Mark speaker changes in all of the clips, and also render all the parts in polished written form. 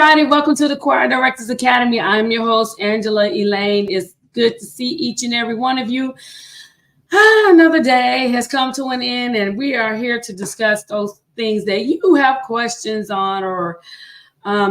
Speaker 1: everybody. Welcome to the Choir Directors Academy. I'm your host, Angela Elaine. It's good to see each and every one of you. Another day has come to an end, and we are here to discuss those things that you have questions on, or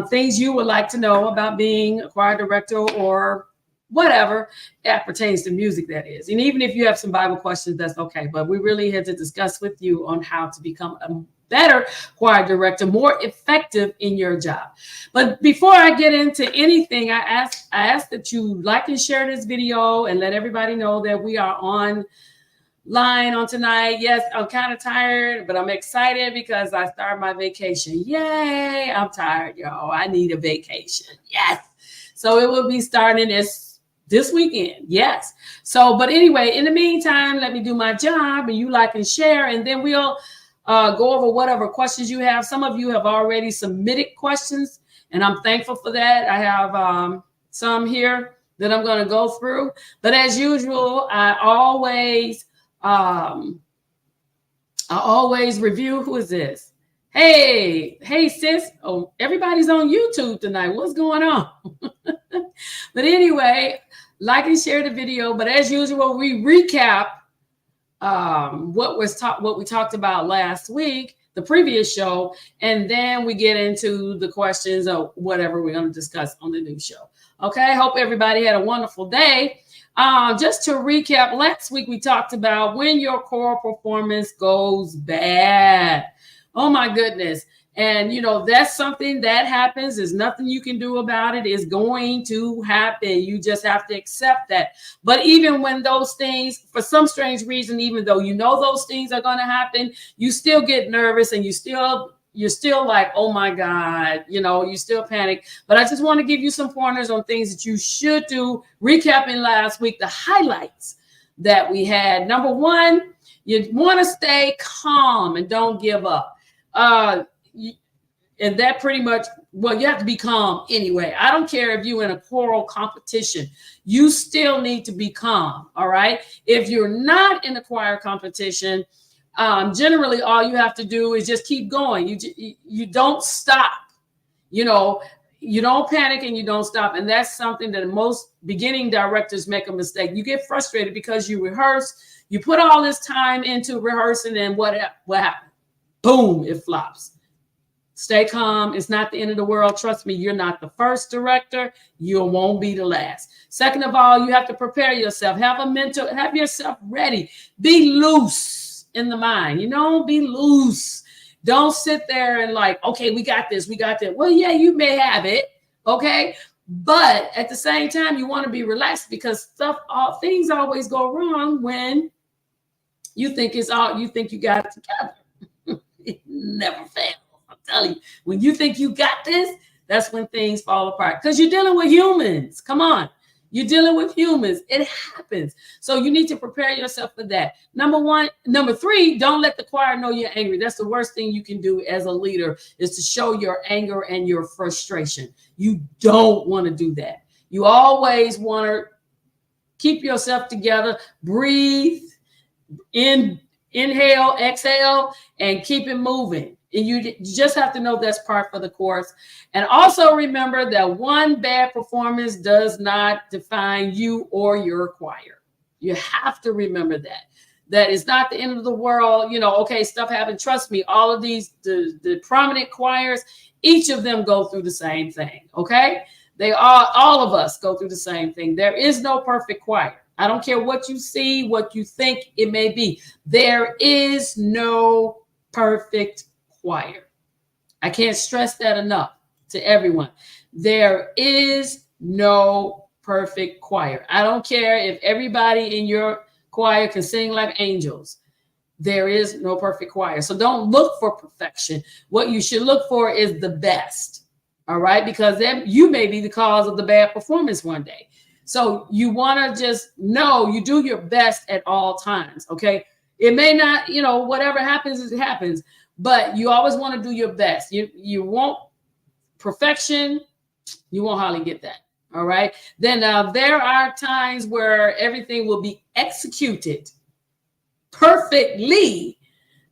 Speaker 1: things you would like to know about being a choir director or whatever that pertains to music, that is. And even if you have some Bible questions, that's okay. But we really had to discuss with you on how to become a better choir director, more effective in your job. But before I get into anything, I ask that you like and share this video and let everybody know that we are online on tonight. Yes, I'm kind of tired, but I'm excited because I started my vacation. Yay! I'm tired, y'all. I need a vacation. Yes. So it will be starting this weekend. Yes. So, but anyway, in the meantime, let me do my job and you like and share, and then we'll go over whatever questions you have. Some of you have already submitted questions, and I'm thankful for that. I have some here that I'm going to go through. But as usual, I always review. Who is this? Hey, sis. Oh, everybody's on YouTube tonight. What's going on? But anyway, like and share the video. But as usual, we recap what we talked about last week, the previous show, and then we get into the questions or whatever we're going to discuss on the new show. Okay, hope everybody had a wonderful day. Just to recap, last week we talked about when your choral performance goes bad. Oh my goodness. And, that's something that happens. There's nothing you can do about it. It's going to happen. You just have to accept that. But even when those things, for some strange reason, even though those things are going to happen, you still get nervous and you're still like, oh my God, you still panic. But I just want to give you some pointers on things that you should do. Recapping last week, the highlights that we had. Number one, you want to stay calm and don't give up. And that pretty much, you have to be calm anyway. I don't care if you're in a choral competition, you still need to be calm. All right. If you're not in a choir competition, generally all you have to do is just keep going. You don't stop. You don't panic and you don't stop. And that's something that most beginning directors make a mistake. You get frustrated because you rehearse, you put all this time into rehearsing, and what happened? Boom, it flops. Stay calm. It's not the end of the world. Trust me, you're not the first director. You won't be the last. Second of all, you have to prepare yourself. Have yourself ready. Be loose in the mind. Be loose. Don't sit there and like, okay, we got this. Well, yeah, you may have it. Okay. But at the same time, you want to be relaxed because things always go wrong when you think you got it together. It never fails. I'm telling you, when you think you got this, that's when things fall apart because you're dealing with humans. Come on. You're dealing with humans. It happens. So you need to prepare yourself for that. Number three, don't let the choir know you're angry. That's the worst thing you can do as a leader, is to show your anger and your frustration. You don't want to do that. You always want to keep yourself together, breathe, inhale, exhale, and keep it moving. And you just have to know that's part for the course. And also remember that one bad performance does not define you or your choir. You have to remember that it's not the end of the world. Okay, stuff happens. Trust me, all of these, the prominent choirs, each of them go through the same thing. Okay, all of us go through the same thing. There is no perfect choir. I don't care what you see, what you think it may be. There is no perfect choir. I can't stress that enough to everyone. There is no perfect choir. I don't care if everybody in your choir can sing like angels. There is no perfect choir. So don't look for perfection. What you should look for is the best. All right? Because then you may be the cause of the bad performance one day. So you want to just know you do your best at all times. Okay? It may not, whatever happens, it happens. But you always want to do your best. You want perfection. You won't hardly get that. All right. Then there are times where everything will be executed perfectly.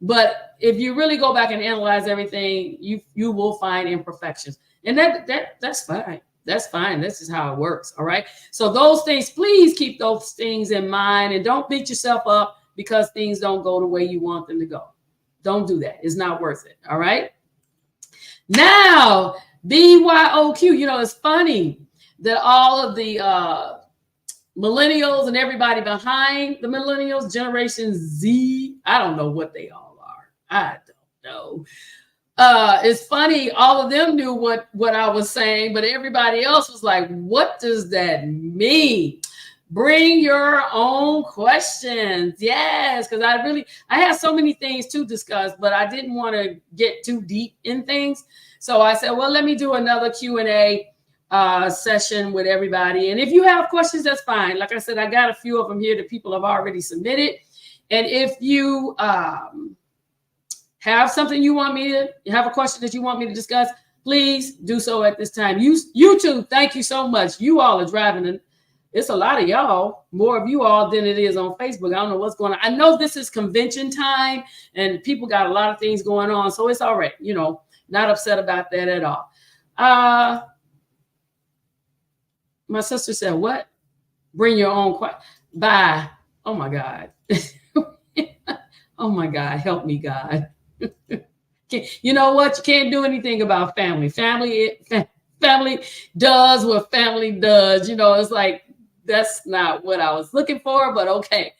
Speaker 1: But if you really go back and analyze everything, you will find imperfections. And that's fine. That's fine. This is how it works. All right. So those things, please keep those things in mind and don't beat yourself up because things don't go the way you want them to go. Don't do that. It's not worth it. All right. Now, BYOQ, you know, it's funny that all of the millennials and everybody behind the millennials, Generation Z, I don't know what they all are. I don't know. It's funny, all of them knew what I was saying, but everybody else was like, what does that mean? Bring your own questions. Yes, because I had so many things to discuss, but I didn't want to get too deep in things. So I said, well, let me do another Q&A session with everybody. And if you have questions, that's fine. Like I said, I got a few of them here that people have already submitted. And if you have something you want me to, have a question that you want me to discuss, please do so at this time. YouTube, thank you so much. You all are driving. It's a lot of y'all, more of you all than it is on Facebook. I don't know what's going on. I know this is convention time and people got a lot of things going on. So it's all right. You know, not upset about that at all. My sister said, what? Bring your own question. Bye. Oh my God. Oh my God. Help me, God. You know what? You can't do anything about family. Family does what family does. You know, it's like, that's not what I was looking for, but okay.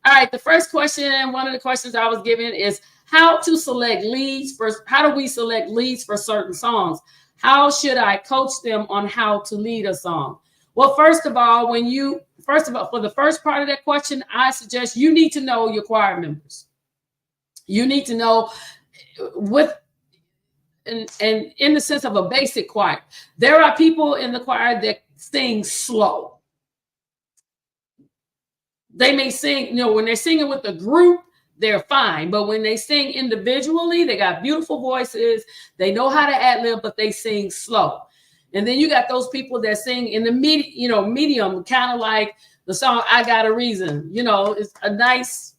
Speaker 1: All right. The first question, one of the questions I was given is how to select leads for, how do we select leads for certain songs? How should I coach them on how to lead a song? Well, first of all, for the first part of that question, I suggest you need to know your choir members. You need to know and in the sense of a basic choir, there are people in the choir that sing slow. They may sing, you know, when they're singing with a group, they're fine. But when they sing individually, they got beautiful voices. They know how to ad-lib, but they sing slow. And then you got those people that sing in the medium, kind of like the song I Got a Reason. You know, it's a nice,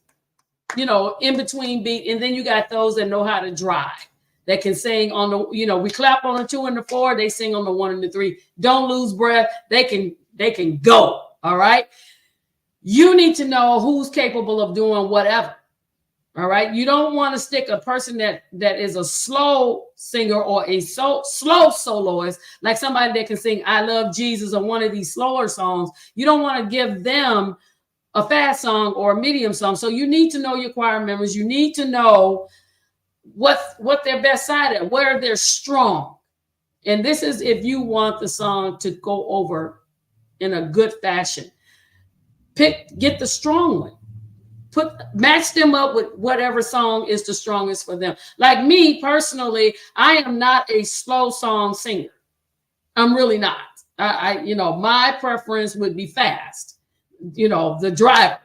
Speaker 1: you know, in-between beat. And then you got those that know how to drive, that can sing on the, you know, we clap on the 2 and the 4, they sing on the 1 and the 3. Don't lose breath. They can go. All right. You need to know who's capable of doing whatever. All right. You don't want to stick a person that is a slow singer or a slow soloist, like somebody that can sing I Love Jesus or one of these slower songs. You don't want to give them a fast song or a medium song. So you need to know your choir members. You need to know what their best side is, where they're strong. And this is if you want the song to go over in a good fashion. Get the strong one. Match them up with whatever song is the strongest for them. Like me personally, I am not a slow song singer. I'm really not. You know, my preference would be fast. You know, the driver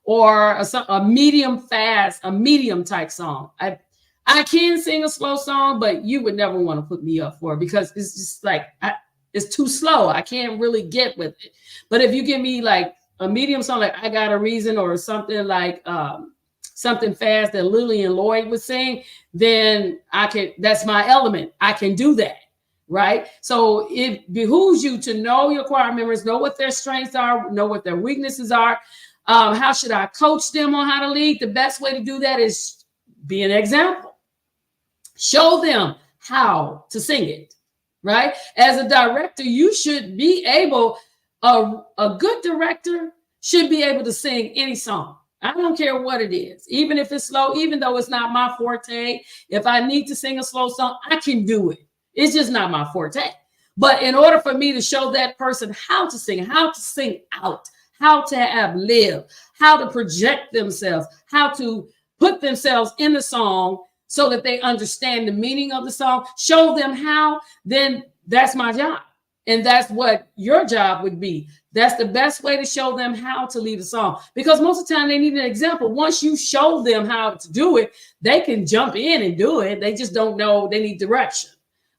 Speaker 1: or a medium fast, a medium type song. I can sing a slow song, but you would never want to put me up for it because it's just like it's too slow. I can't really get with it. But if you give me like a medium song like I Got a Reason or something like something fast that Lillian Lloyd would sing, then that's my element. I can do that, right? So it behooves you to know your choir members, know what their strengths are, know what their weaknesses are. How should I coach them on how to lead? The best way to do that is be an example. Show them how to sing it, right? As a director, you should be able, a good director should be able to sing any song. I don't care what it is, even if it's slow, even though it's not my forte. If I need to sing a slow song, I can do it. It's just not my forte. But in order for me to show that person how to sing out, how to have live, how to project themselves, how to put themselves in the song so that they understand the meaning of the song, show them how, then that's my job. And that's what your job would be. That's the best way to show them how to lead a song. Because most of the time they need an example. Once you show them how to do it, they can jump in and do it. They just don't know, they need direction.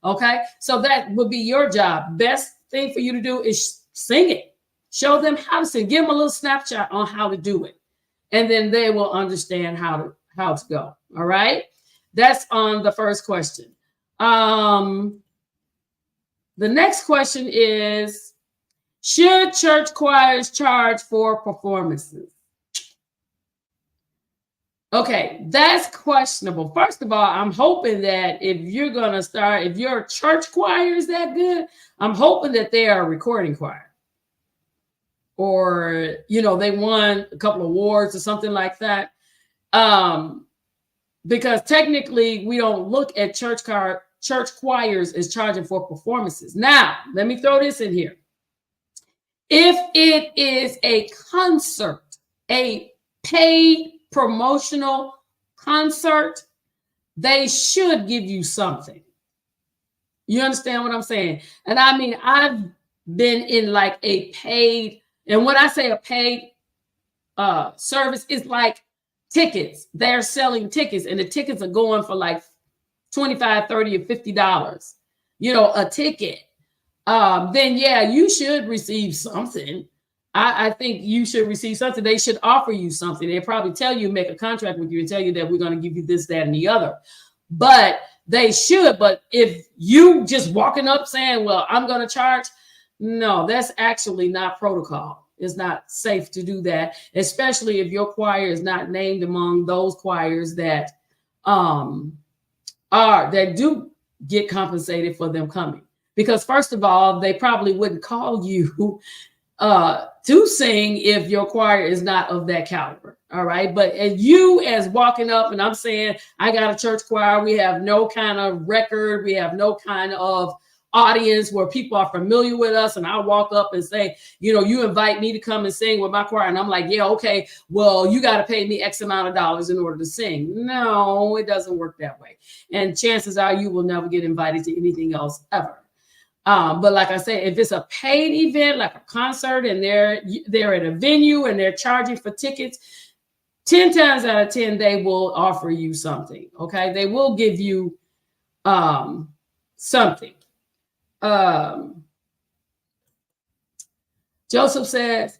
Speaker 1: Okay. So that would be your job. Best thing for you to do is sing it. Show them how to sing. Give them a little snapshot on how to do it. And then they will understand how to go. All right. That's on the first question. The next question is, should church choirs charge for performances? Okay, that's questionable. First of all, I'm hoping that if you're going to start, if your church choir is that good, I'm hoping that they are a recording choir. Or, you know, they won a couple of awards or something like that. Because technically, we don't look at church choirs as charging for performances. Now, let me throw this in here. If it is a concert, a paid promotional concert, they should give you something. You understand what I'm saying? And I mean, I've been in like a paid, and when I say a paid service, it's like tickets. They're selling tickets, and the tickets are going for like $25, $30, or $50. You know, a ticket. Then yeah, you should receive something. I think you should receive something. They should offer you something. They probably tell you, make a contract with you and tell you that we're going to give you this, that, and the other. But they should. But if you just walking up saying, well, I'm going to charge, no, that's actually not protocol. It's not safe to do that, especially if your choir is not named among those choirs that that do get compensated for them coming. Because first of all, they probably wouldn't call you to sing if your choir is not of that caliber. All right. But as you as walking up and I'm saying, I got a church choir, we have no kind of record, we have no kind of audience where people are familiar with us. And I walk up and say, you know, you invite me to come and sing with my choir. And I'm like, yeah, okay, well, you got to pay me X amount of dollars in order to sing. No, it doesn't work that way. And chances are you will never get invited to anything else ever. But like I said, if it's a paid event, like a concert, and they're at a venue and they're charging for tickets, 10 times out of 10, they will offer you something. Okay. They will give you something. Joseph says,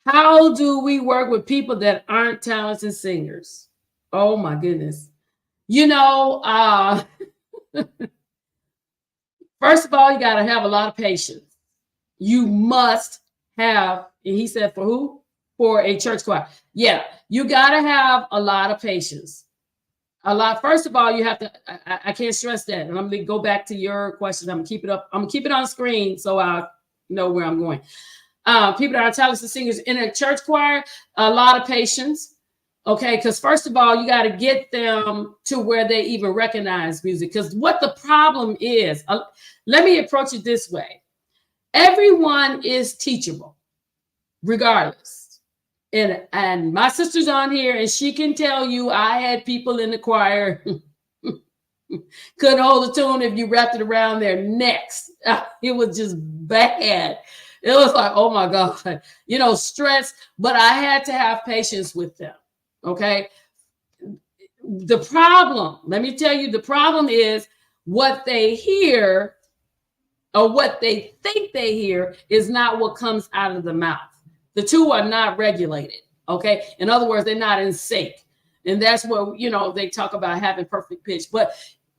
Speaker 1: how do we work with people that aren't talented singers? Oh my goodness. You know, first of all, you got to have a lot of patience. You must have, and he said, for who? For a church choir. Yeah, you got to have a lot of patience. A lot. First of all, you have to, I can't stress that. And I'm going to go back to your question. I'm going to keep it up. I'm going to keep it on screen so I know where I'm going. People that are talented singers in a church choir, a lot of patience. Okay, because first of all, you got to get them to where they even recognize music. Because what the problem is, let me approach it this way. Everyone is teachable, regardless. And my sister's on here, and she can tell you I had people in the choir couldn't hold a tune if you wrapped it around their necks. It was just bad. It was like, oh my God, you know, stress. But I had to have patience with them. Okay. The problem, let me tell you, the problem is what they hear or what they think they hear is not what comes out of the mouth. The two are not regulated. Okay. In other words, they're not in sync. And that's what, you know, they talk about having perfect pitch. But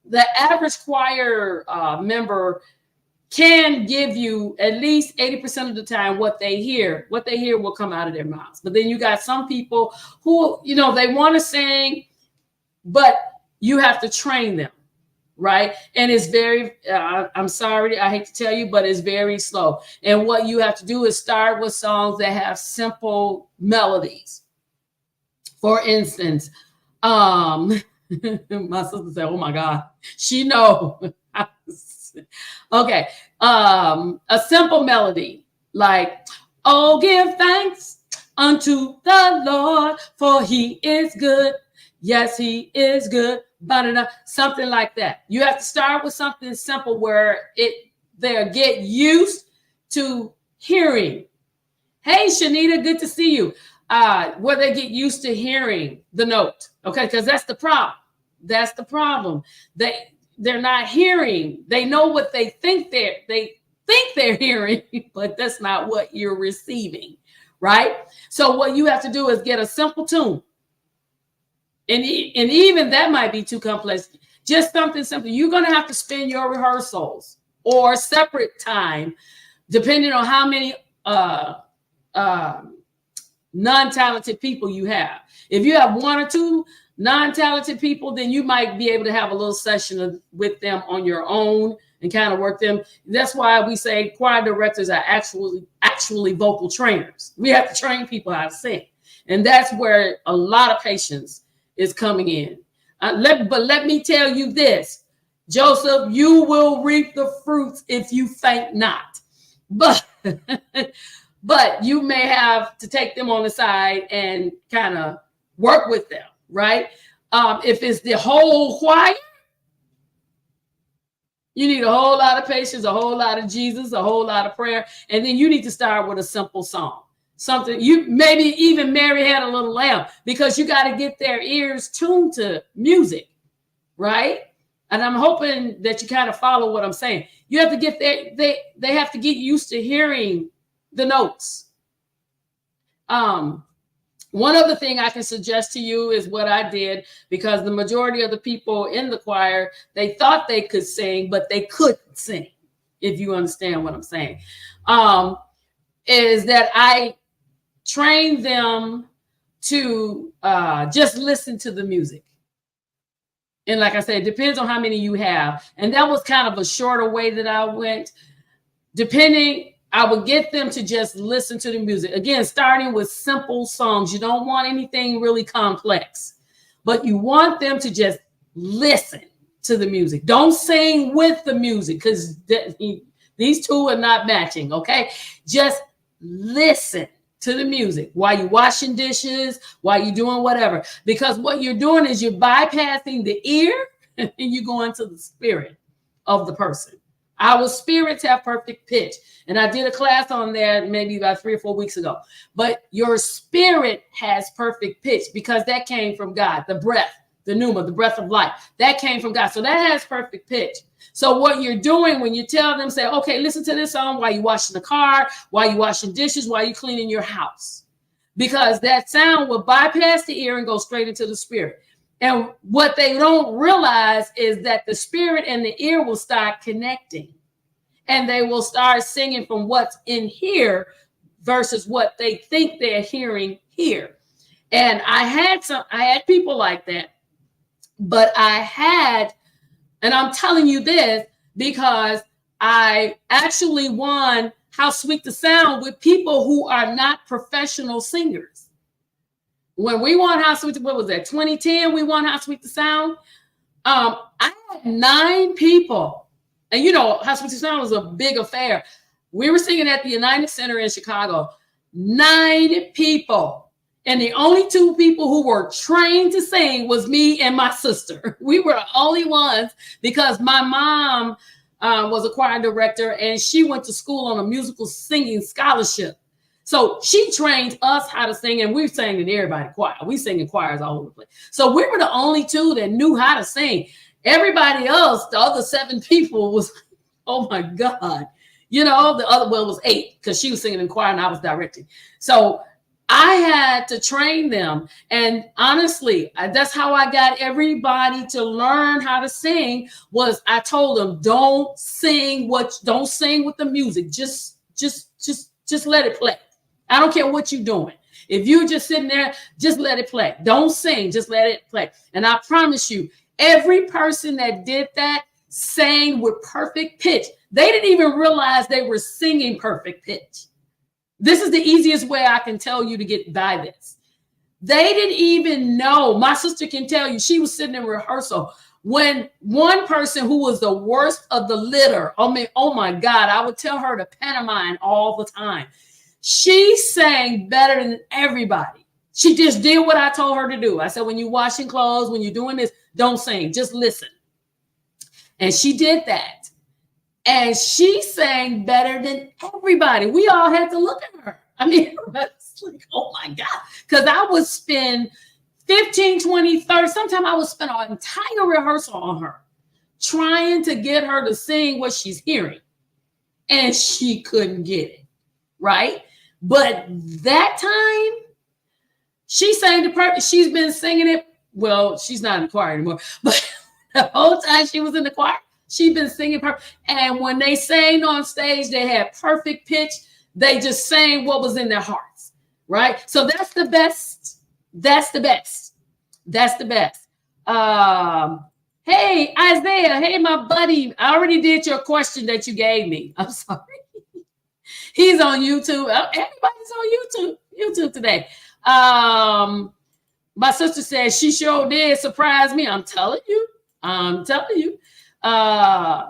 Speaker 1: the average choir member can give you at least 80% of the time what they hear will come out of their mouths. But then you got some people who, you know, they want to sing, but you have to train them, right? And it's very, I'm sorry, I hate to tell you, but it's very slow. And what you have to do is start with songs that have simple melodies. For instance, my sister said, oh my God, she know. Okay. A simple melody like, oh, give thanks unto the Lord, for he is good. Yes, he is good. Something like that. You have to start with something simple where they'll get used to hearing. Hey, Shanita, good to see you. Where they get used to hearing the note. Okay, because that's the problem. That's the problem. They're not hearing. They know what they think they're hearing, but that's not what you're receiving, right? So what you have to do is get a simple tune. And even that might be too complex. Just something simple. You're going to have to spend your rehearsals, or separate time, depending on how many non-talented people you have. If you have one or two non-talented people, then you might be able to have a little session with them on your own and kind of work them. That's why we say choir directors are actually vocal trainers. We have to train people how to sing. And that's where a lot of patience is coming in. But let me tell you this, Joseph, you will reap the fruits if you faint not. But but you may have to take them on the side and kind of work with them, right? If it's the whole choir, you need a whole lot of patience, a whole lot of Jesus, a whole lot of prayer. And then you need to start with a simple song. Something you maybe even Mary Had a Little Lamb, because you got to get their ears tuned to music, right? And I'm hoping that you kind of follow what I'm saying. You have to get they have to get used to hearing the notes. One other thing I can suggest to you is what I did, because the majority of the people in the choir, they thought they could sing, but they couldn't sing, if you understand what I'm saying. Is that I trained them to just listen to the music. And like I said, it depends on how many you have. And that was kind of a shorter way that I went. I would get them to just listen to the music. Again, starting with simple songs. You don't want anything really complex, but you want them to just listen to the music. Don't sing with the music, because these two are not matching, okay? Just listen to the music while you're washing dishes, while you're doing whatever. Because what you're doing is you're bypassing the ear and you go into the spirit of the person. Our spirits have perfect pitch. And I did a class on that maybe about 3 or 4 weeks ago. But your spirit has perfect pitch because that came from God. The breath, the pneuma, the breath of life, that came from God. So that has perfect pitch. So what you're doing when you tell them, say, okay, listen to this song while you're washing the car, while you're washing dishes, while you're cleaning your house. Because that sound will bypass the ear and go straight into the spirit. And what they don't realize is that the spirit and the ear will start connecting. And they will start singing from what's in here versus what they think they're hearing here. And I had people like that, but and I'm telling you this because I actually won How Sweet the Sound with people who are not professional singers. When we won How Sweet, what was that, 2010, we won How Sweet the Sound. I had 9 people. And you know, How Sweet the Sound was a big affair. We were singing at the United Center in Chicago. 9 people. And the only 2 people who were trained to sing was me and my sister. We were the only ones because my mom was a choir director and she went to school on a musical singing scholarship. So she trained us how to sing, and we sang in everybody's choir. We sing in choirs all over the place. So we were the only 2 that knew how to sing. Everybody else, the other 7 people was, oh my God. You know, the other, well, it was 8 because she was singing in choir and I was directing. So I had to train them. And honestly, that's how I got everybody to learn how to sing. Was I told them, don't sing with the music. Just let it play. I don't care what you're doing. If you're just sitting there, just let it play. Don't sing, just let it play. And I promise you, every person that did that sang with perfect pitch. They didn't even realize they were singing perfect pitch. This is the easiest way I can tell you to get by this. They didn't even know. My sister can tell you, she was sitting in rehearsal when one person who was the worst of the litter, oh my God, I would tell her to pantomime all the time. She sang better than everybody. She just did what I told her to do. I said, when you're washing clothes, when you're doing this, don't sing, just listen. And she did that. And she sang better than everybody. We all had to look at her. I mean, it's like, oh my God. Because I would spend 15, 20, 30, sometimes I would spend an entire rehearsal on her, trying to get her to sing what she's hearing. And she couldn't get it, right? But that time, she sang the perfect. She's been singing it. Well, she's not in the choir anymore. But the whole time she was in the choir, She's been singing perfect. And when they sang on stage, they had perfect pitch. They just sang what was in their hearts, right? So that's the best. That's the best. That's the best. Hey, Isaiah. Hey, my buddy. I already did your question that you gave me. I'm sorry. He's on YouTube. Everybody's on YouTube today. My sister says she sure did surprise me. I'm telling you.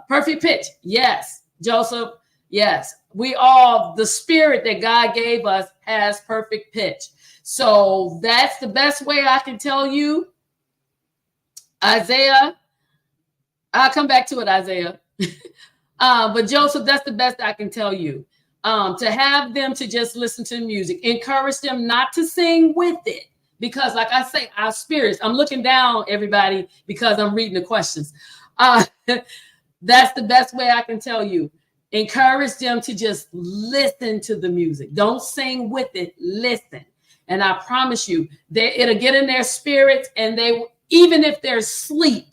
Speaker 1: Perfect pitch. Yes. Joseph. Yes. We all, the spirit that God gave us has perfect pitch. So that's the best way I can tell you. Isaiah. I'll come back to it, Isaiah. But Joseph, that's the best I can tell you. To have them to just listen to the music, encourage them not to sing with it. Because like I say, our spirits, I'm looking down, everybody, because I'm reading the questions. That's the best way I can tell you. Encourage them to just listen to the music. Don't sing with it, listen. And I promise you, it'll get in their spirits, and even if they're asleep,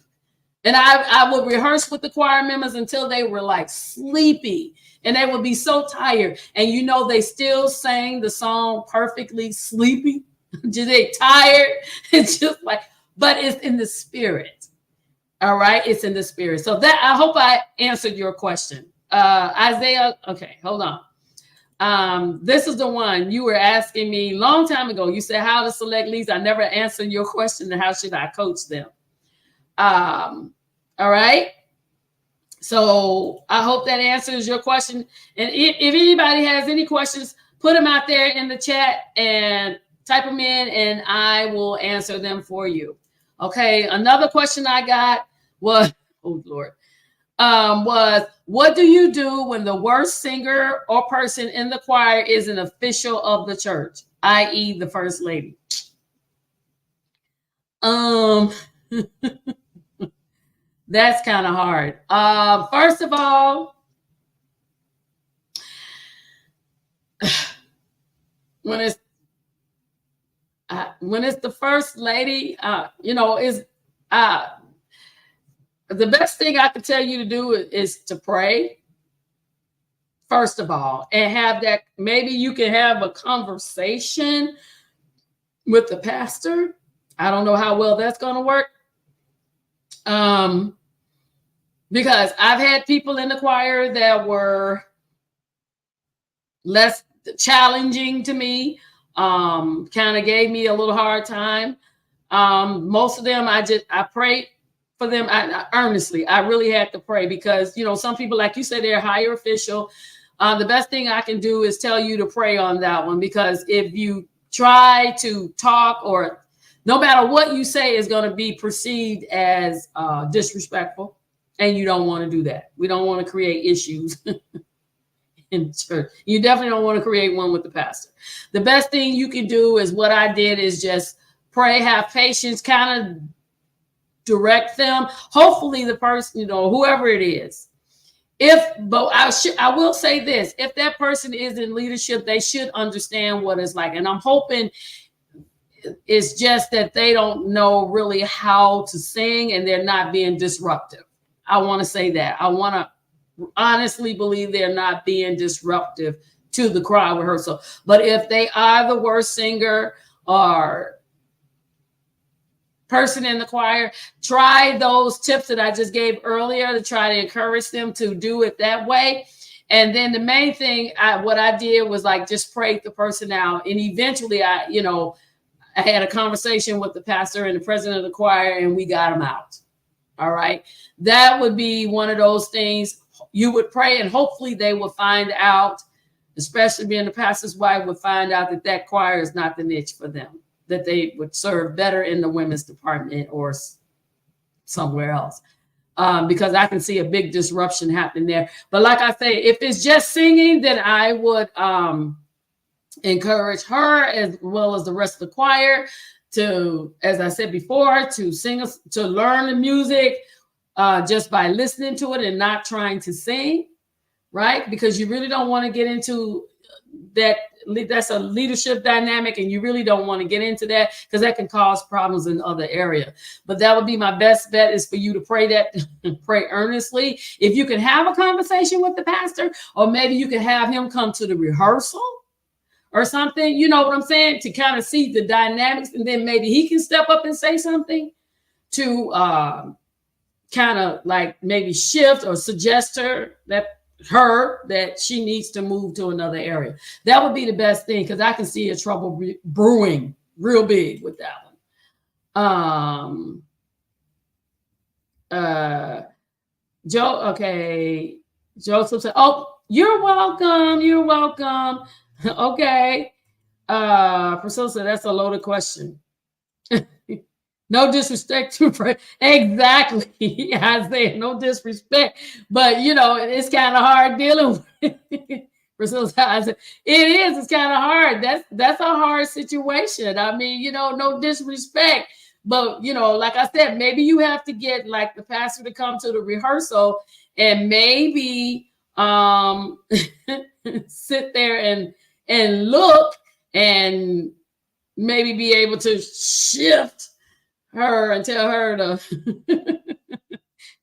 Speaker 1: and I would rehearse with the choir members until they were like sleepy, and they would be so tired. And you know, they still sang the song perfectly, sleepy. They tired. It's just like, but it's in the spirit. All right, it's in the spirit. So that, I hope I answered your question, Isaiah. Okay, hold on. This is the one you were asking me a long time ago. You said how to select leads. I never answered your question. And how should I coach them? All right. So I hope that answers your question. And if anybody has any questions, put them out there in the chat and type them in, and I will answer them for you. Okay. Another question I got was, oh Lord, was what do you do when the worst singer or person in the choir is an official of the church, i.e. the first lady? That's kind of hard. First of all, when it's the first lady, is the best thing I can tell you to do is to pray, first of all, and have that. Maybe you can have a conversation with the pastor. I don't know how well that's going to work. Because I've had people in the choir that were less challenging to me, kind of gave me a little hard time. Most of them, I prayed for them earnestly. I really had to pray because, some people, like you said, they're higher official. The best thing I can do is tell you to pray on that one, because if you try to talk, or no matter what you say, is going to be perceived as disrespectful, and you don't want to do that. We don't want to create issues in church. You definitely don't want to create one with the pastor. The best thing you can do is what I did, is just pray, have patience, kind of direct them. Hopefully the person, whoever it is. But I will say this, if that person is in leadership, they should understand what it's like. And I'm hoping it's just that they don't know really how to sing, and they're not being disruptive. I want to say that. I want to honestly believe they're not being disruptive to the choir rehearsal. But if they are the worst singer or person in the choir, try those tips that I just gave earlier to try to encourage them to do it that way. And then the main thing, what I did was like just pray the person out. And eventually I had a conversation with the pastor and the president of the choir, and we got them out. All right. That would be one of those things you would pray, and hopefully they will find out, especially being the pastor's wife, would find out that choir is not the niche for them, that they would serve better in the women's department or somewhere else. Because I can see a big disruption happening there. But like I say, if it's just singing, then I would encourage her as well as the rest of the choir to, as I said before, to sing, to learn the music just by listening to it and not trying to sing, right? Because you really don't want to get into that's a leadership dynamic, and you really don't want to get into that because that can cause problems in other areas. But that would be my best bet, is for you to pray earnestly. If you can have a conversation with the pastor, or maybe you can have him come to the rehearsal or something, you know what I'm saying, to kind of see the dynamics, and then maybe he can step up and say something to kind of like maybe shift or suggest her that she needs to move to another area. That would be the best thing, because I can see a trouble brewing real big with that one. Joseph said, oh, you're welcome. Okay. Priscilla said, that's a loaded question. No disrespect to exactly. I say no disrespect, but you know, it's kind of hard dealing with. Priscilla, I said, it is. It's kind of hard. That's a hard situation. I mean, you know, no disrespect, but you know, like I said, maybe you have to get like the pastor to come to the rehearsal and maybe sit there and look and maybe be able to shift her and tell her to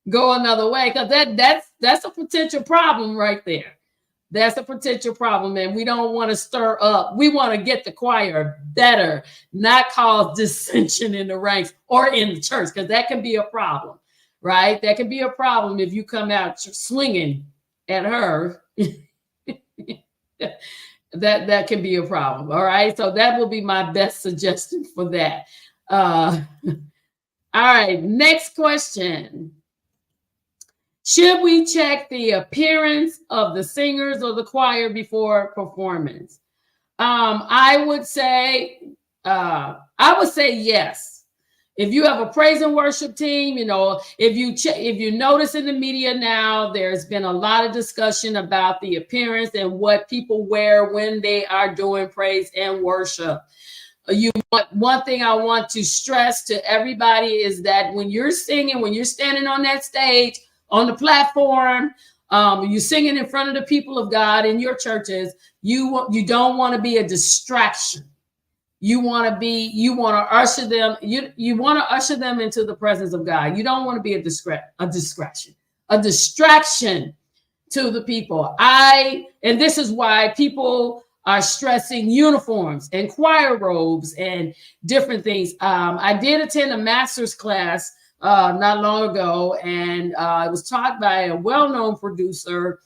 Speaker 1: go another way, because that's a potential problem right there. That's a potential problem, and we don't want to stir up. We want to get the choir better, not cause dissension in the ranks or in the church, because that can be a problem, right? That can be a problem if you come out swinging at her. that can be a problem. All right, so that will be my best suggestion for that. All right, next question. Should we check the appearance of the singers or the choir before performance? I would say yes. If you have a praise and worship team, you know, if you notice in the media now, there's been a lot of discussion about the appearance and what people wear when they are doing praise and worship. One thing I want to stress to everybody is that when you're singing, when you're standing on that stage, on the platform, you're singing in front of the people of God in your churches, you don't want to be a distraction. You want to usher them into the presence of God. You don't want to be a distraction to the people. And this is why people are stressing uniforms and choir robes and different things. I did attend a master's class not long ago, and it was taught by a well-known producer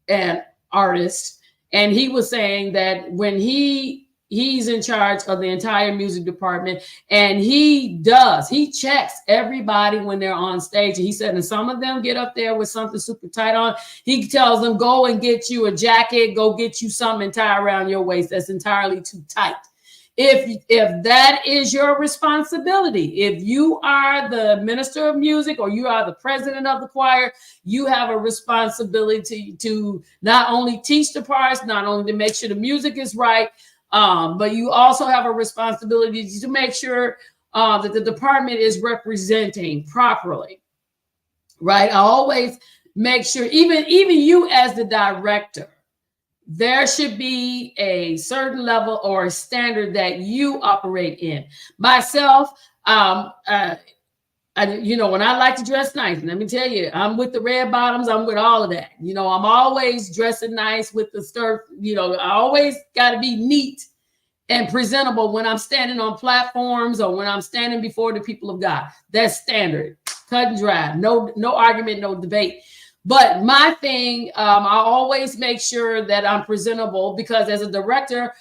Speaker 1: and artist, and he was saying that when he's in charge of the entire music department, and he checks everybody when they're on stage. And he said, and some of them get up there with something super tight on. He tells them, go and get you a jacket, go get you something and tie around your waist that's entirely too tight. If that is your responsibility, if you are the minister of music or you are the president of the choir, you have a responsibility to not only teach the parts, not only to make sure the music is right, but you also have a responsibility to make sure that the department is representing properly, right? I always make sure, even you as the director, there should be a certain level or a standard that you operate in. Myself, when I like to dress nice, let me tell you, I'm with the red bottoms, I'm with all of that. You know, I'm always dressing nice with the skirt. You know, I always got to be neat and presentable when I'm standing on platforms or when I'm standing before the people of God. That's standard, cut and dry, no argument, no debate. But my thing, I always make sure that I'm presentable, because as a director,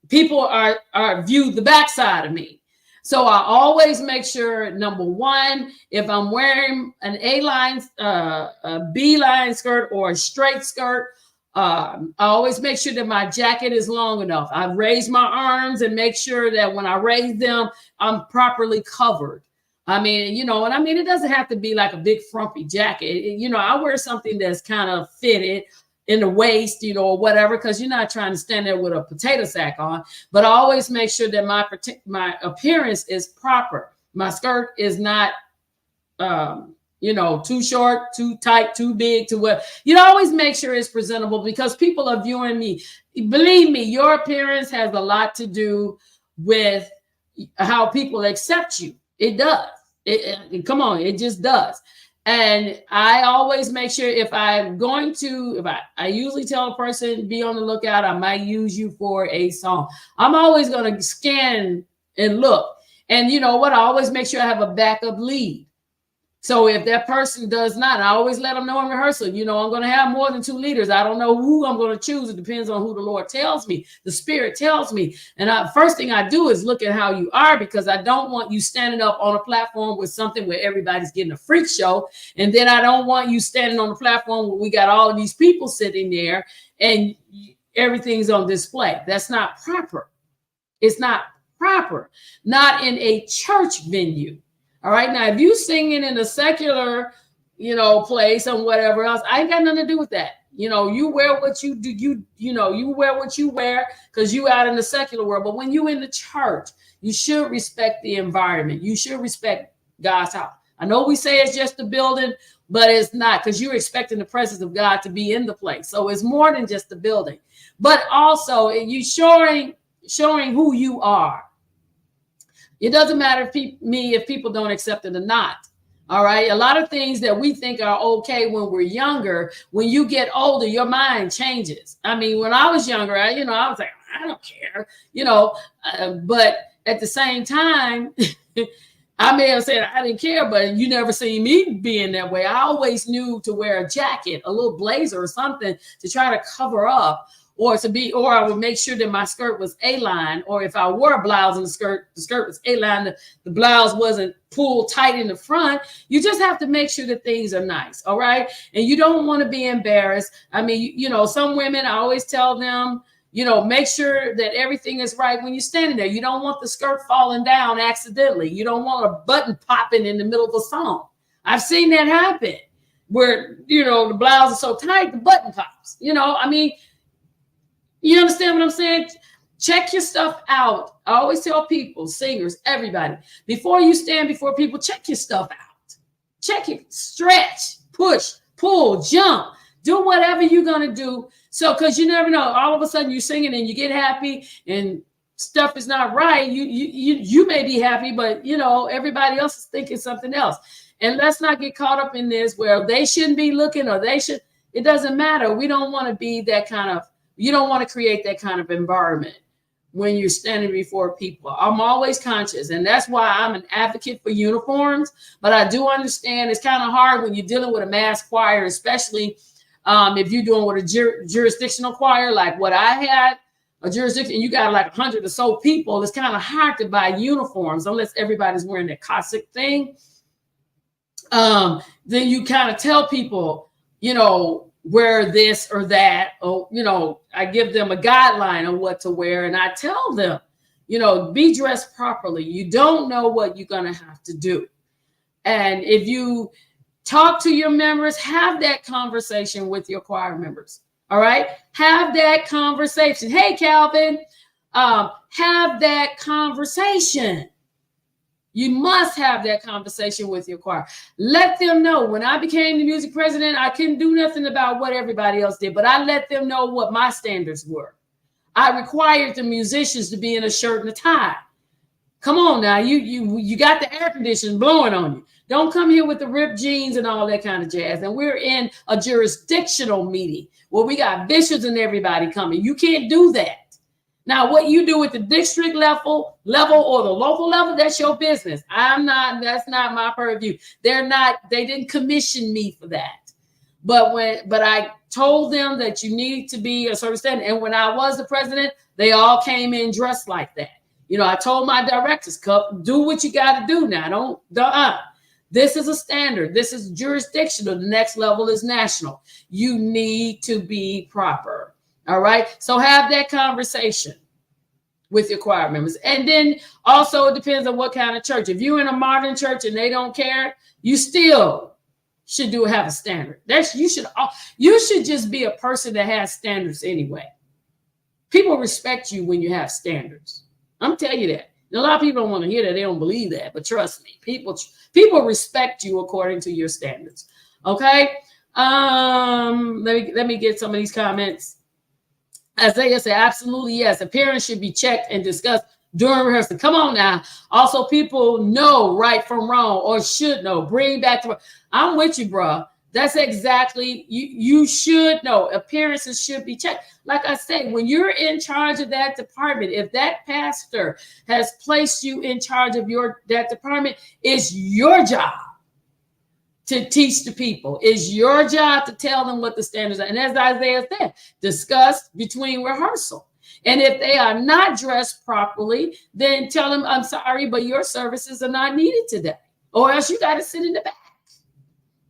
Speaker 1: people are viewed the backside of me. So I always make sure, number one, if I'm wearing an A-line, a B-line skirt or a straight skirt, I always make sure that my jacket is long enough. I raise my arms and make sure that when I raise them, I'm properly covered. I mean, you know, and I mean, it doesn't have to be like a big frumpy jacket. I wear something that's kind of fitted in the waist, you know, or whatever, because you're not trying to stand there with a potato sack on. But I always make sure that my appearance is proper. My skirt is not you know, too short, too tight, too big, to what. You always make sure it's presentable because people are viewing me. Believe me, your appearance has a lot to do with how people accept you. It does. Come on, it just does. And I always make sure if I'm going to, if I usually tell a person, be on the lookout, I might use you for a song. I'm always going to scan and look. And you know what? I always make sure I have a backup lead. So if that person does not, I always let them know in rehearsal, you know, I'm going to have more than 2 leaders. I don't know who I'm going to choose. It depends on who the Lord tells me, the Spirit tells me. And first thing I do is look at how you are, because I don't want you standing up on a platform with something where everybody's getting a freak show. And then I don't want you standing on the platform where we got all of these people sitting there and everything's on display. That's not proper. It's not proper. Not in a church venue. All right. Now, if you singing in a secular, you know, place and whatever else, I ain't got nothing to do with that. You know, you wear what you do. You wear what you wear because you out in the secular world. But when you in the church, you should respect the environment. You should respect God's house. I know we say it's just a building, but it's not, because you're expecting the presence of God to be in the place. So it's more than just the building, but also you showing who you are. It doesn't matter if people don't accept it or not. All right. A lot of things that we think are okay when we're younger, when you get older, your mind changes. I mean, when I was younger, I was like, I don't care, but at the same time, I may have said I didn't care, but you never seen me being that way. I always knew to wear a jacket, a little blazer or something to try to cover up. Or I would make sure that my skirt was A-line, or if I wore a blouse and the skirt was A-line, the blouse wasn't pulled tight in the front. You just have to make sure that things are nice, all right? And you don't want to be embarrassed. I mean, some women, I always tell them, make sure that everything is right when you're standing there. You don't want the skirt falling down accidentally. You don't want a button popping in the middle of a song. I've seen that happen where, the blouse is so tight, the button pops. You understand what I'm saying? Check your stuff out. I always tell people, singers, everybody, before you stand before people, check your stuff out. Check it, stretch, push, pull, jump, do whatever you're going to do. So, because you never know, all of a sudden you're singing and you get happy and stuff is not right. You may be happy, but everybody else is thinking something else. And let's not get caught up in this where they shouldn't be looking or they should. It doesn't matter. We don't want to be that kind of. You don't want to create that kind of environment when you're standing before people. I'm always conscious, and that's why I'm an advocate for uniforms. But I do understand it's kind of hard when you're dealing with a mass choir, especially if you're doing with a jurisdictional choir like what I had, a jurisdiction, you got like 100 or so people. It's kind of hard to buy uniforms unless everybody's wearing that Cossack thing. Then you kind of tell people, wear this or that, or, I give them a guideline on what to wear. And I tell them, be dressed properly. You don't know what you're going to have to do. And if you talk to your members, have that conversation with your choir members. All right. Have that conversation. Hey, Calvin, have that conversation. You must have that conversation with your choir. Let them know when I became the music president, I couldn't do nothing about what everybody else did, but I let them know what my standards were. I required the musicians to be in a shirt and a tie. Come on now, you got the air conditioning blowing on you. Don't come here with the ripped jeans and all that kind of jazz. And we're in a jurisdictional meeting where we got bishops and everybody coming. You can't do that. Now, what you do at the district level or the local level, that's your business. That's not my purview. They didn't commission me for that. But I told them that you need to be a certain standard. And when I was the president, they all came in dressed like that. I told my directors, do what you got to do now. This is a standard. This is jurisdictional. The next level is national. You need to be proper. All right. So have that conversation with your choir members. And then also it depends on what kind of church. If you're in a modern church and they don't care, you still should have a standard. You should just be a person that has standards anyway. People respect you when you have standards. I'm telling you that. A lot of people don't want to hear that. They don't believe that. But trust me, people respect you according to your standards. Okay. Let me get some of these comments. Isaiah said, absolutely, yes. Appearance should be checked and discussed during rehearsal. Come on now. Also, people know right from wrong or should know. Bring back to, I'm with you, bro. That's exactly, you should know. Appearances should be checked. Like I said, when you're in charge of that department, if that pastor has placed you in charge of that department, it's your job to teach the people. It's your job to tell them what the standards are. And as Isaiah said, discuss between rehearsal. And if they are not dressed properly, then tell them, I'm sorry, but your services are not needed today. Or else you got to sit in the back.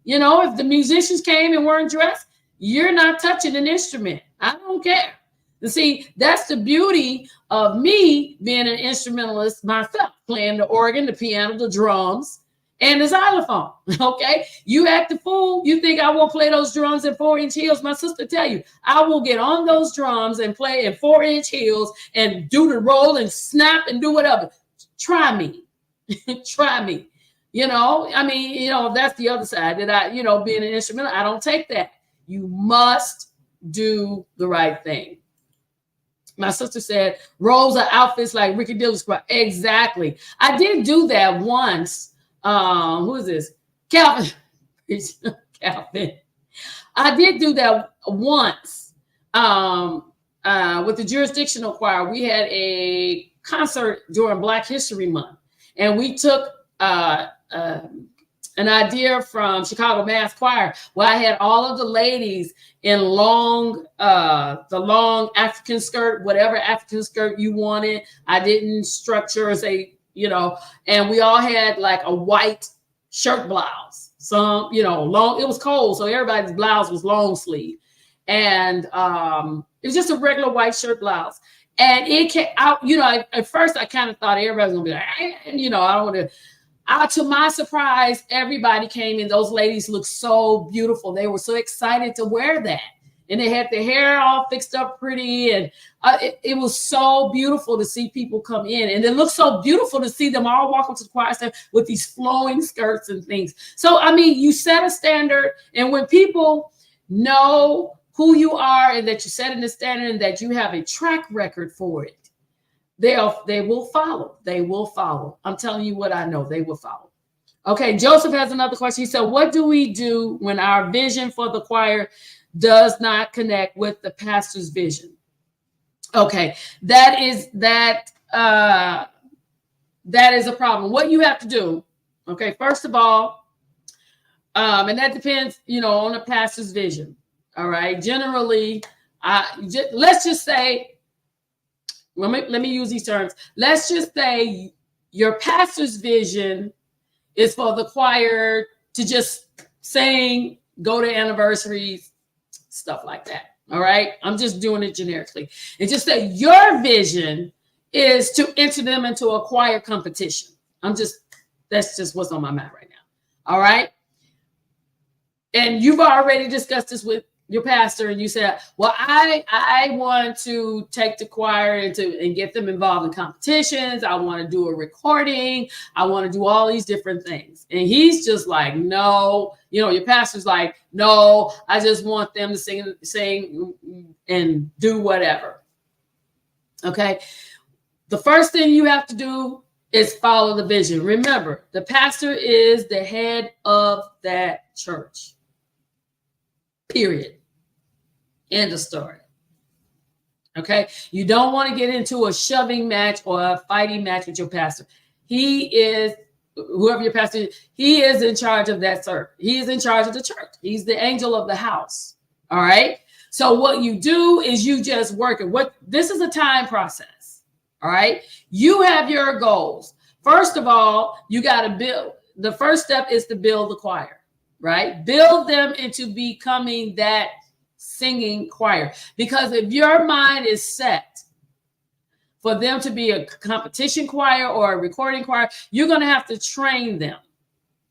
Speaker 1: You know, if the musicians came and weren't dressed, you're not touching an instrument. I don't care. You see, that's the beauty of me being an instrumentalist myself, playing the organ, the piano, the drums, and the xylophone. Okay, you act a fool. You think I won't play those drums in 4-inch heels? My sister tell you, I will get on those drums and play in 4-inch heels and do the roll and snap and do whatever. Try me. Try me. You know, I mean, you know, that's the other side that I, you know, being an instrumental, I don't take that. You must do the right thing. My sister said, rolls are outfits like Ricky Dillon's. Exactly. I did do that once. Who is this? Calvin. Calvin. I did do that once with the jurisdictional choir. We had a concert during Black History Month, and we took an idea from Chicago Mass Choir, where I had all of the ladies in the long African skirt, whatever African skirt you wanted. I didn't structure or say, you know, and we all had like a white shirt blouse. Some, you know, long, it was cold, so everybody's blouse was long sleeve. And it was just a regular white shirt blouse. And it came out, you know, at first I kind of thought everybody was gonna be like, you know, I don't want to. To my surprise, everybody came in. Those ladies looked so beautiful. They were so excited to wear that. And they had their hair all fixed up pretty. And it was so beautiful to see people come in. And it looked so beautiful to see them all walk up to the choir stand with these flowing skirts and things. So, I mean, you set a standard. And when people know who you are and that you're setting the standard and that you have a track record for it, they will follow. They will follow. I'm telling you what I know. They will follow. Okay, Joseph has another question. He said, what do we do when our vision for the choir does not connect with the pastor's vision? Okay, that is a problem. What you have to do, okay, first of all, and that depends, you know, on the pastor's vision. All right, generally, let's just say, let me use these terms. Let's just say your pastor's vision is for the choir to just sing, go to anniversaries, stuff like that. All right. I'm just doing it generically. And just say your vision is to enter them into a choir competition. That's just what's on my mind right now. All right. And you've already discussed this with your pastor, and you said, well, I want to take the choir and get them involved in competitions. I want to do a recording. I want to do all these different things. And he's just like, no, you know, your pastor's like, no, I just want them to sing and do whatever. Okay. The first thing you have to do is follow the vision. Remember, the pastor is the head of that church. Period. End of story. Okay. You don't want to get into a shoving match or a fighting match with your pastor. He is, whoever your pastor is, he is in charge of that service. He is in charge of the church. He's the angel of the house. All right. So what you do is you just work it. This is a time process. All right. You have your goals. First of all, you got to build. The first step is to build the choir, right? Build them into becoming that singing choir. Because if your mind is set for them to be a competition choir or a recording choir, you're going to have to train them,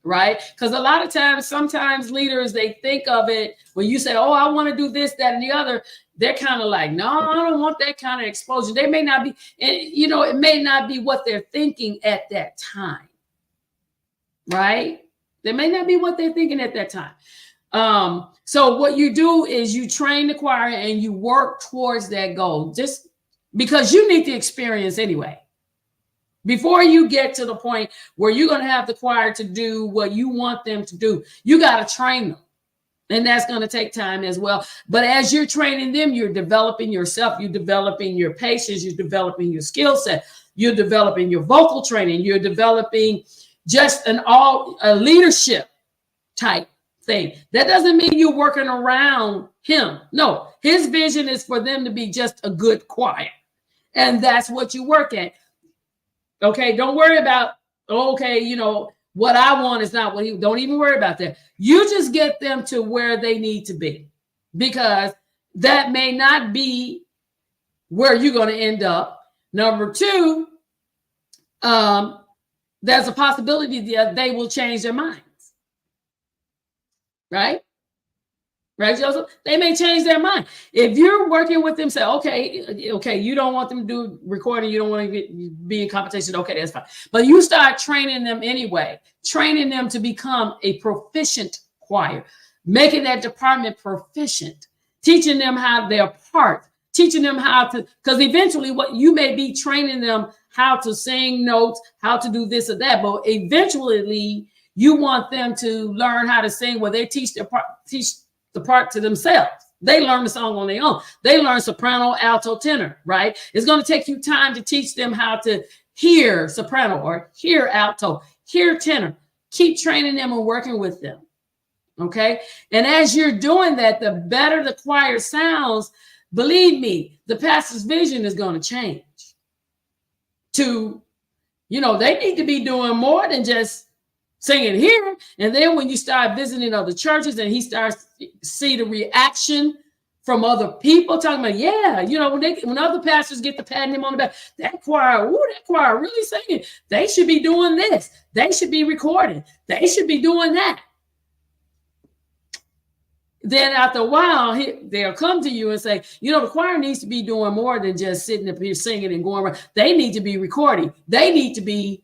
Speaker 1: right? Because a lot of times, sometimes leaders, they think of it when you say, oh, I want to do this, that, and the other. they're kind of like, no, I don't want that kind of exposure. They may not be, you know, it may not be what they're thinking at that time, right? They may not be what they're thinking at that time. So what you do is you train the choir and you work towards that goal, just because you need the experience anyway. Before you get to the point where you're going to have the choir to do what you want them to do, you got to train them. And that's going to take time as well. But as you're training them, you're developing yourself, you're developing your patience, you're developing your skill set, you're developing your vocal training, you're developing just a leadership type thing. That doesn't mean you're working around him. No, his vision is for them to be just a good choir. And that's what you work at. Okay, don't worry about, okay, you know, what I want is not what he, don't even worry about that. You just get them to where they need to be, because that may not be where you're going to end up. Number two, there's a possibility that they will change their minds. Right? Right, Joseph? They may change their mind. If you're working with them, say, okay, you don't want them to do recording, you don't want to be in competition, okay, that's fine. But you start training them anyway, training them to become a proficient choir, making that department proficient, teaching them how their part, teaching them how to, because eventually what you may be training them how to sing notes, how to do this or that, but eventually you want them to learn how to sing where they teach their part, the part to themselves. They learn the song on their own. They learn soprano, alto, tenor, right? It's going to take you time to teach them how to hear soprano or hear alto, hear tenor. Keep training them and working with them. Okay. And as you're doing that, the better the choir sounds, believe me, the pastor's vision is going to change to, you know, they need to be doing more than just singing here. And then when you start visiting other churches and he starts to see the reaction from other people talking about, yeah, you know, when other pastors get to patting him on the back, that choir really singing. They should be doing this. They should be recording. They should be doing that. Then after a while, they'll come to you and say, you know, the choir needs to be doing more than just sitting up here singing and going around. They need to be recording. They need to be.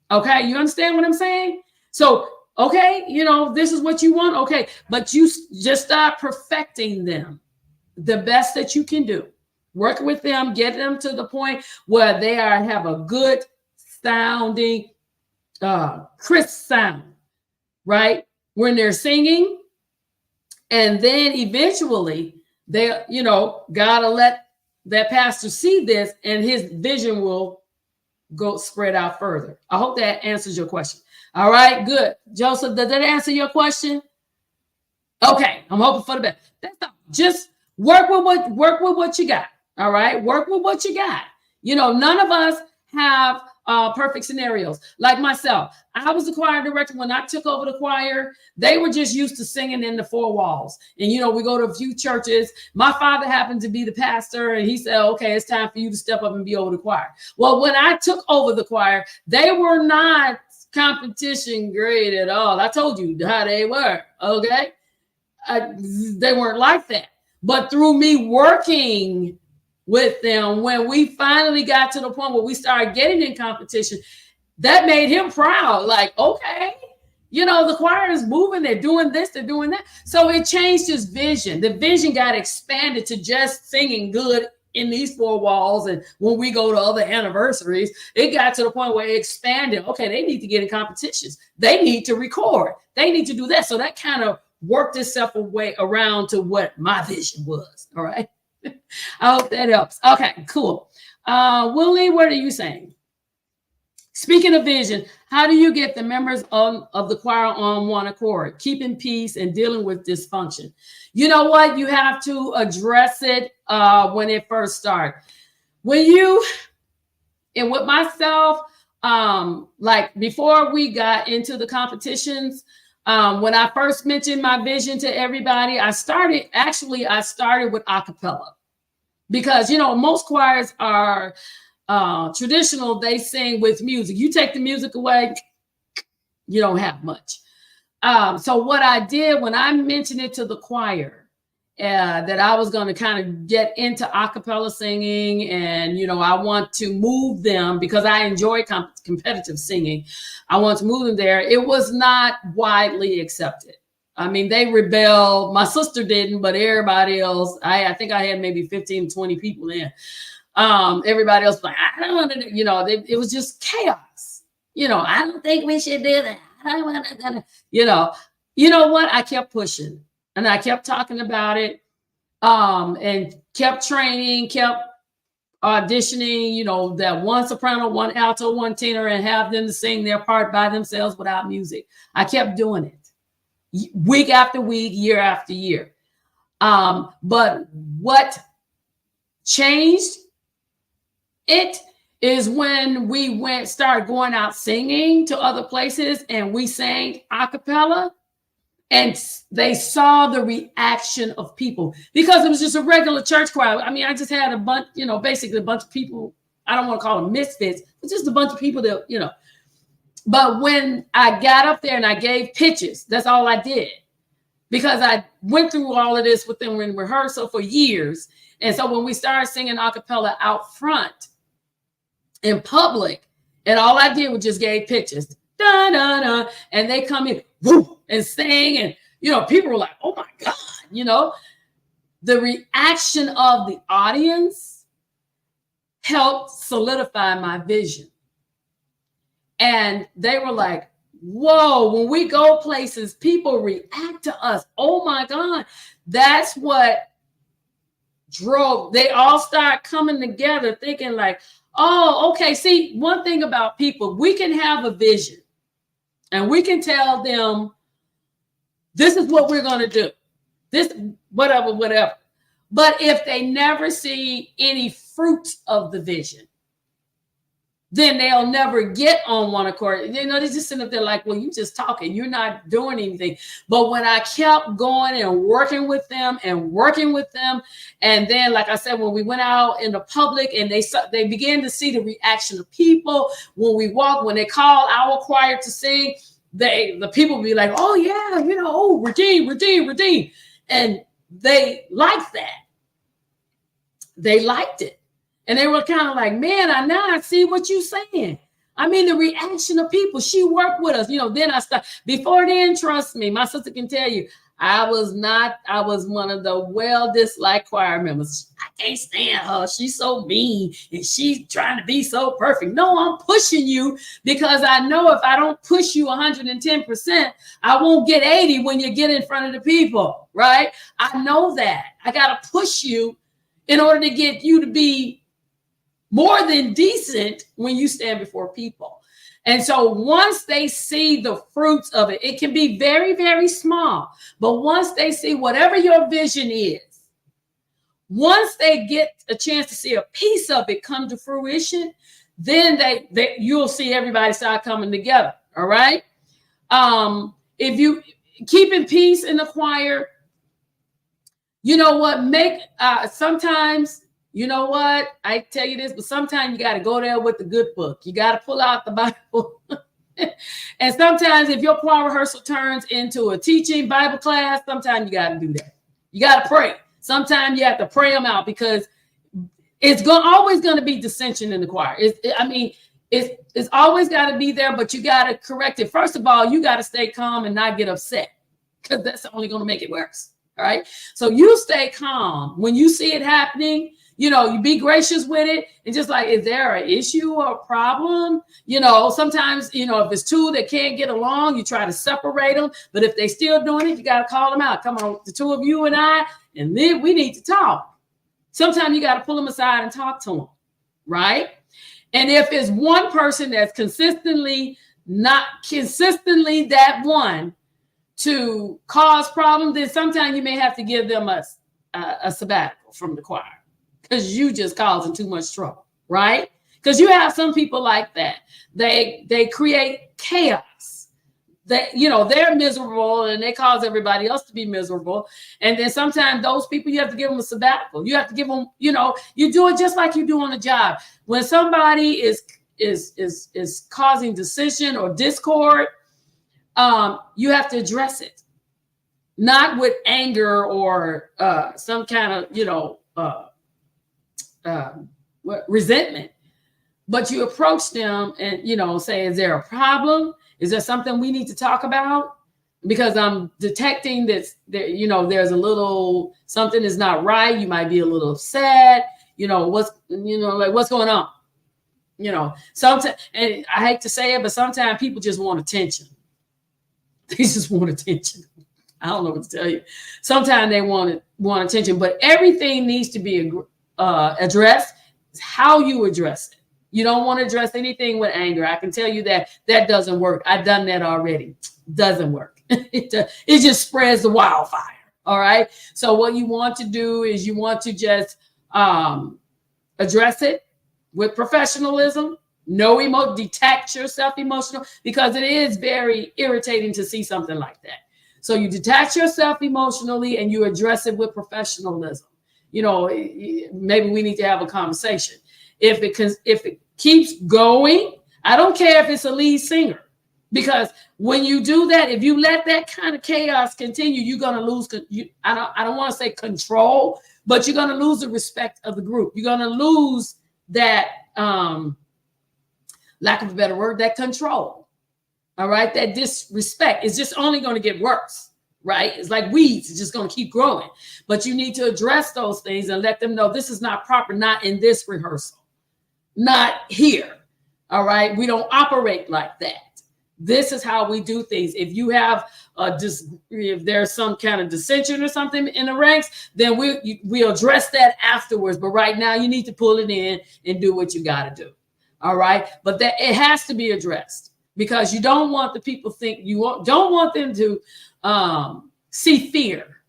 Speaker 1: Okay, you understand what I'm saying? So, okay, you know, this is what you want. Okay, but you just start perfecting them the best that you can do. Work with them, get them to the point where they have a good sounding, crisp sound, right? When they're singing. And then eventually they, you know, gotta let that pastor see this and his vision will go spread out further. I hope that answers your question. All right, good. Joseph, did that answer your question? Okay, I'm hoping for the best. That's all. Just work with what you got. All right, work with what you got. You know, none of us have perfect scenarios. Like myself, I was the choir director when I took over the choir. They were just used to singing in the four walls. And, you know, we go to a few churches. My father happened to be the pastor and he said, okay, it's time for you to step up and be over the choir. Well, when I took over the choir, they were not competition grade at all. I told you how they were. Okay. They weren't like that. But through me working with them, when we finally got to the point where we started getting in competition, that made him proud. Like, okay, you know, the choir is moving, they're doing this, they're doing that. So it changed his vision. The vision got expanded to just singing good in these four walls. And when we go to other anniversaries, it got to the point where it expanded. Okay, they need to get in competitions. They need to record. They need to do that. So that kind of worked itself away around to what my vision was. All right. I hope that helps. Okay, cool. Willie, what are you saying? Speaking of vision, how do you get the members of the choir on one accord, keeping peace and dealing with dysfunction? You know what? You have to address it when it first starts. And with myself, like before we got into the competitions, when I first mentioned my vision to everybody, I started with a cappella. Because, you know, most choirs are traditional. They sing with music. You take the music away, you don't have much. So what I did when I mentioned it to the choir that I was going to kind of get into a cappella singing, and I want to move them because I enjoy competitive singing. I want to move them there. It was not widely accepted. I mean, they rebelled. My sister didn't, but everybody else, I think I had maybe 15, 20 people in. Everybody else was like, I don't want to do, it was just chaos. I don't think we should do that. I don't want to, you know what? I kept pushing and I kept talking about it, and kept training, kept auditioning, that one soprano, one alto, one tenor, and have them to sing their part by themselves without music. I kept doing it week after week, year after year. But what changed it is when we started going out singing to other places, and we sang a cappella, and they saw the reaction of people, because it was just a regular church choir. I mean, I just had a bunch, basically a bunch of people. I don't want to call them misfits, but just a bunch of people that, But when I got up there and I gave pitches, that's all I did, because I went through all of this with them in rehearsal for years. And so when we started singing a cappella out front in public, and all I did was just gave pitches, da, da, da, and they come in, whoo, and sing, and people were like, oh my God, the reaction of the audience helped solidify my vision. And they were like, whoa, when we go places, people react to us. Oh my God. That's what drove, they all start coming together thinking like, oh, okay. See, one thing about people, we can have a vision and we can tell them, this is what we're going to do. This, whatever. But if they never see any fruits of the vision, then they'll never get on one accord. They just sit up there like, well, you just talking, you're not doing anything. But when I kept going and working with them, and then, like I said, when we went out in the public and they began to see the reaction of people, when we walked, when they called our choir to sing, the people would be like, oh yeah, oh, redeem. And they liked that. They liked it. And they were kind of like, man, I see what you're saying. I mean, the reaction of people, she worked with us, then I started. Before then, trust me, my sister can tell you, I was one of the well-disliked choir members. I can't stand her. She's so mean and she's trying to be so perfect. No, I'm pushing you because I know if I don't push you 110%, I won't get 80 when you get in front of the people, right? I know that. I got to push you in order to get you to be more than decent when you stand before people. And so once they see the fruits of it, it can be very, very small. But once they see whatever your vision is, once they get a chance to see a piece of it come to fruition, then you'll see everybody start coming together. All right. If you keeping peace in the choir, sometimes, I tell you this, but sometimes you got to go there with the good book. You got to pull out the Bible. And sometimes if your choir rehearsal turns into a teaching Bible class, sometimes you got to do that. You got to pray. Sometimes you have to pray them out, because it's always going to be dissension in the choir. It's always got to be there, but you got to correct it. First of all, you got to stay calm and not get upset, because that's only going to make it worse. All right. So you stay calm when you see it happening. You be gracious with it, and just like, is there an issue or a problem? Sometimes, if it's two that can't get along, you try to separate them. But if they still doing it, you got to call them out. Come on, the two of you and I, and then we need to talk. Sometimes you got to pull them aside and talk to them, right? And if it's one person that's consistently that one to cause problems, then sometimes you may have to give them a sabbatical from the choir, because you just causing too much trouble, right? Because you have some people like that. They create chaos. They're miserable and they cause everybody else to be miserable. And then sometimes those people, you have to give them a sabbatical. You have to give them, you do it just like you do on a job. When somebody is causing dissension or discord, you have to address it. not with anger or some kind of, resentment, but you approach them and, say, is there a problem? Is there something we need to talk about? Because I'm detecting that, there's a little, something is not right. You might be a little upset, what's going on? Sometimes, and I hate to say it, but sometimes people just want attention. They just want attention. I don't know what to tell you. Sometimes they want attention, but everything needs to be addressed. It's how you address it. You don't want to address anything with anger. I can tell you that doesn't work. I've done that already. Doesn't work. It just spreads the wildfire. All right. So what you want to do is you want to just address it with professionalism. No detach yourself emotional, because it is very irritating to see something like that. So you detach yourself emotionally and you address it with professionalism. Maybe we need to have a conversation. If it keeps going, I don't care if it's a lead singer, because when you do that, if you let that kind of chaos continue, you're going to lose. I don't want to say control, but you're going to lose the respect of the group. You're going to lose that, lack of a better word, that control. All right. That disrespect is just only going to get worse. Right. It's like weeds. It's just going to keep growing. But you need to address those things and let them know this is not proper, not in this rehearsal, not here. All right. We don't operate like that. This is how we do things. If you have if there's some kind of dissension or something in the ranks, then we'll address that afterwards. But right now you need to pull it in and do what you got to do. All right. But that it has to be addressed, because you don't want the people don't want them to see fear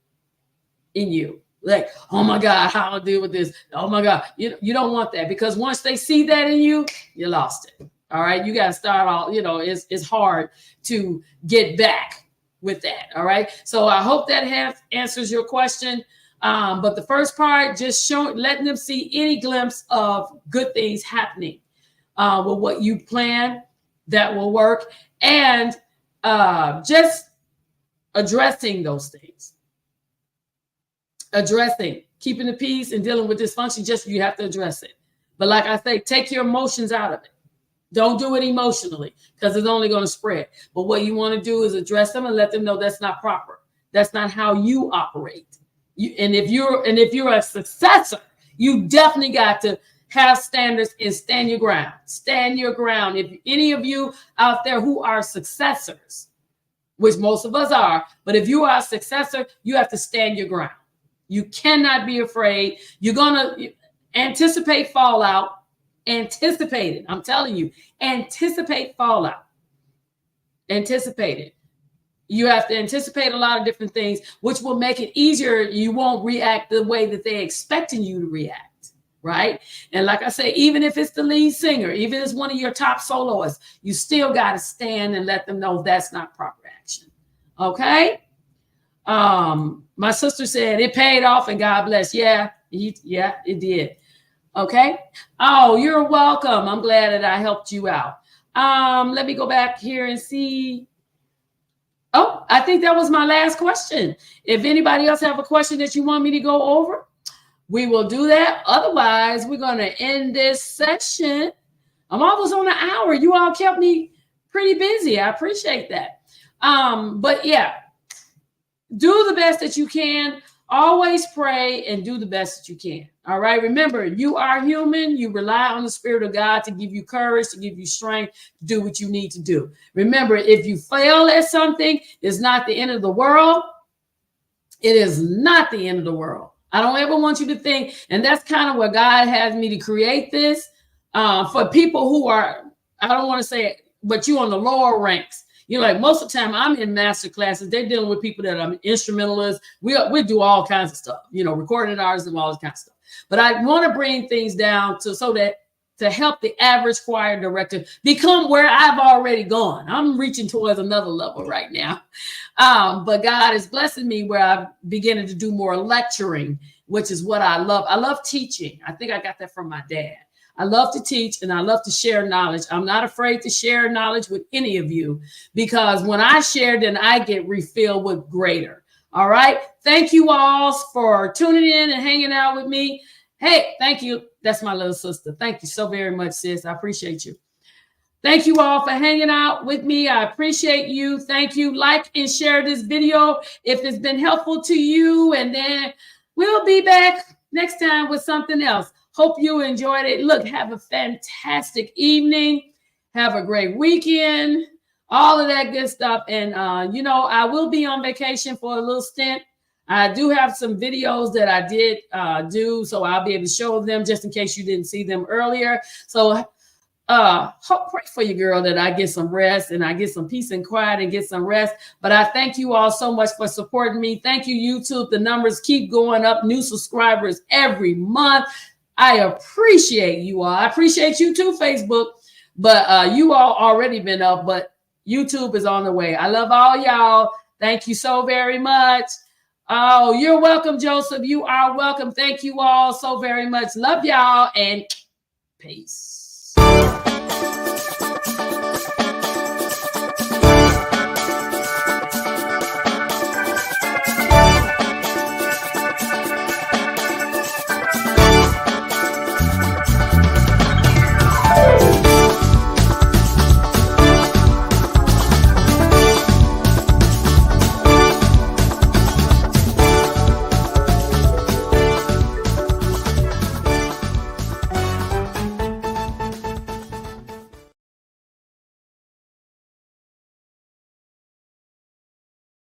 Speaker 1: in you. Like, oh my God, how I'll deal with this. Oh my God. You don't want that, because once they see that in you, you lost it. All right. You got to start all, it's hard to get back with that. All right. So I hope that answers your question. But the first part, just letting them see any glimpse of good things happening with what you plan, that will work. And just addressing those things, keeping the peace and dealing with dysfunction. You have to address it. But like I say, take your emotions out of it. Don't do it emotionally, because it's only going to spread. But what you want to do is address them and let them know that's not proper. That's not how you operate. And if you're a successor, you definitely got to have standards and stand your ground. Stand your ground. If any of you out there who are successors, which most of us are, but if you are a successor, you have to stand your ground. You cannot be afraid. You're going to anticipate fallout. Anticipate it. I'm telling you, anticipate fallout. Anticipate it. You have to anticipate a lot of different things, which will make it easier. You won't react the way that they're expecting you to react, right? And like I say, even if it's the lead singer, even if it's one of your top soloists, you still got to stand and let them know that's not proper action. Okay? My sister said it paid off and God bless. Yeah, it did. Okay. Oh, you're welcome. I'm glad that I helped you out. Let me go back here and see. Oh, I think that was my last question. If anybody else have a question that you want me to go over, we will do that. Otherwise, we're going to end this session. I'm almost on an hour. You all kept me pretty busy. I appreciate that. But yeah, do the best that you can. Always pray and do the best that you can. All right. Remember, you are human. You rely on the Spirit of God to give you courage, to give you strength, to do what you need to do. Remember, if you fail at something, it's not the end of the world. It is not the end of the world. I don't ever want you to think, and that's kind of where God has me to create this for people who are, I don't want to say it, but you on the lower ranks. Like most of the time I'm in master classes, they're dealing with people that are instrumentalists. We do all kinds of stuff, recording artists and all this kind of stuff. But I want to bring things down to help the average choir director become where I've already gone. I'm reaching towards another level right now. But God is blessing me where I'm beginning to do more lecturing, which is what I love. I love teaching. I think I got that from my dad. I love to teach and I love to share knowledge. I'm not afraid to share knowledge with any of you, because when I share, then I get refilled with greater. All right. Thank you all for tuning in and hanging out with me. Hey, thank you. That's my little sister. Thank you so very much, sis. I appreciate you. Thank you all for hanging out with me. I appreciate you. Thank you. Like and share this video if it's been helpful to you. And then we'll be back next time with something else. Hope you enjoyed it. Look, have a fantastic evening. Have a great weekend. All of that good stuff. And, you know, I will be on vacation for a little stint. I do have some videos that I did do, so I'll be able to show them just in case you didn't see them earlier. So pray for your girl that I get some rest and I get some peace and quiet and get some rest. But I thank you all so much for supporting me. Thank you, YouTube. The numbers keep going up, new subscribers every month. I appreciate you all. I appreciate you too, Facebook. But you all already been up, but YouTube is on the way. I love all y'all. Thank you so very much. Oh, you're welcome, Joseph. You are welcome. Thank you all so very much. Love y'all and peace.